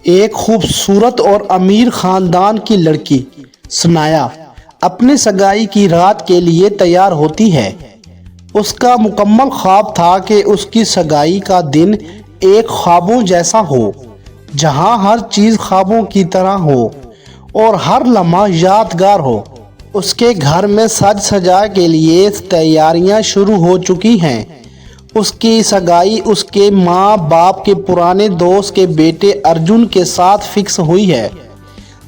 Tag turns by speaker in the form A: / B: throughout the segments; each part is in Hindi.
A: एक खूबसूरत और अमीर खानदान की लड़की सनाया अपने सगाई की रात के लिए तैयार होती है। उसका मुकम्मल ख्वाब था कि उसकी सगाई का दिन एक ख्वाबों जैसा हो, जहां हर चीज ख्वाबों की तरह हो और हर लम्हा यादगार हो। उसके घर में सज सजा के लिए तैयारियां शुरू हो चुकी हैं। उसकी सगाई उसके माँ बाप के पुराने दोस्त के बेटे अर्जुन के साथ फिक्स हुई है।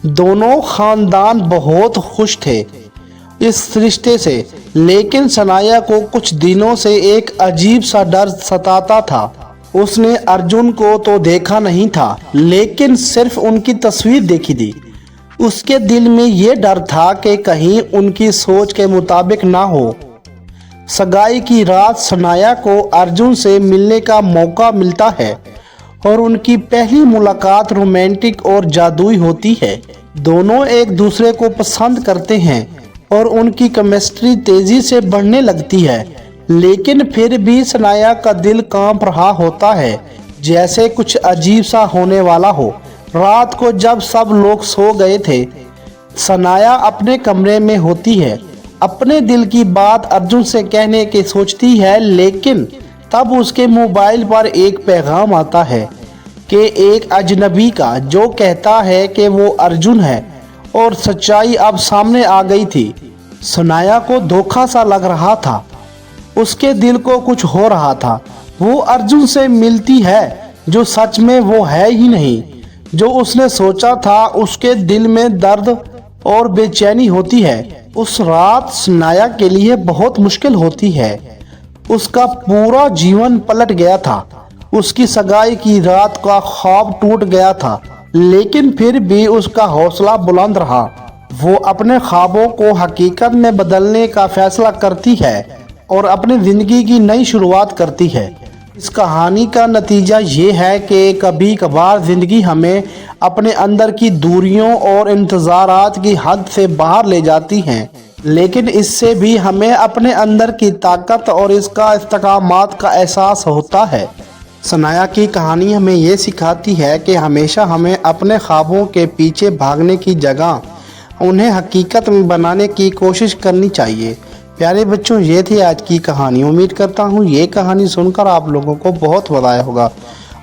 A: दोनों खानदान बहुत खुश थे इस रिश्ते से, लेकिन सनाया को कुछ दिनों से एक अजीब सा डर सताता था। उसने अर्जुन को तो देखा नहीं था, लेकिन सिर्फ उनकी तस्वीर देखी थी। उसके दिल में ये डर था कि कहीं उनकी सोच के मुताबिक ना हो। सगाई की रात सनाया को अर्जुन से मिलने का मौका मिलता है और उनकी पहली मुलाकात रोमांटिक और जादुई होती है। दोनों एक दूसरे को पसंद करते हैं और उनकी केमिस्ट्री तेजी से बढ़ने लगती है, लेकिन फिर भी सनाया का दिल कांप रहा होता है, जैसे कुछ अजीब सा होने वाला हो। रात को जब सब लोग सो गए थे, सनाया अपने कमरे में होती है। अपने दिल की बात अर्जुन से कहने की सोचती है, लेकिन तब उसके मोबाइल पर एक पैगाम आता है कि एक अजनबी का, जो कहता है कि वो अर्जुन है और सच्चाई अब सामने आ गई थी। सनाया को धोखा सा लग रहा था। उसके दिल को कुछ हो रहा था। वो अर्जुन से मिलती है जो सच में वो है ही नहीं जो उसने सोचा था। उसके दिल में दर्द और बेचैनी होती है। उस रात सनाया के लिए बहुत मुश्किल होती है। उसका पूरा जीवन पलट गया था। उसकी सगाई की रात का ख्वाब टूट गया था, लेकिन फिर भी उसका हौसला बुलंद रहा। वो अपने ख्वाबों को हकीकत में बदलने का फैसला करती है और अपनी जिंदगी की नई शुरुआत करती है। इस कहानी का नतीजा ये है कि कभी कभार जिंदगी हमें अपने अंदर की दूरियों और इंतज़ारात की हद से बाहर ले जाती हैं, लेकिन इससे भी हमें अपने अंदर की ताकत और इसका इस्तेकामात का एहसास होता है। सनाया की कहानी हमें ये सिखाती है कि हमेशा हमें अपने ख्वाबों के पीछे भागने की जगह उन्हें हकीकत में बनाने की कोशिश करनी चाहिए। प्यारे बच्चों, ये थी आज की कहानी। उम्मीद करता हूँ ये कहानी सुनकर आप लोगों को बहुत मज़ा आया होगा।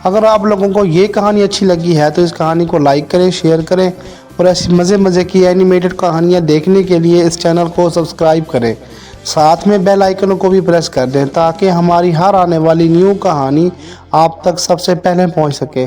A: अगर आप लोगों को ये कहानी अच्छी लगी है तो इस कहानी को लाइक करें, शेयर करें और ऐसी मज़े की एनिमेटेड कहानियाँ देखने के लिए इस चैनल को सब्सक्राइब करें। साथ में बेल आइकन को भी प्रेस कर दें ताकि हमारी हर आने वाली न्यू कहानी आप तक सबसे पहले पहुँच सके।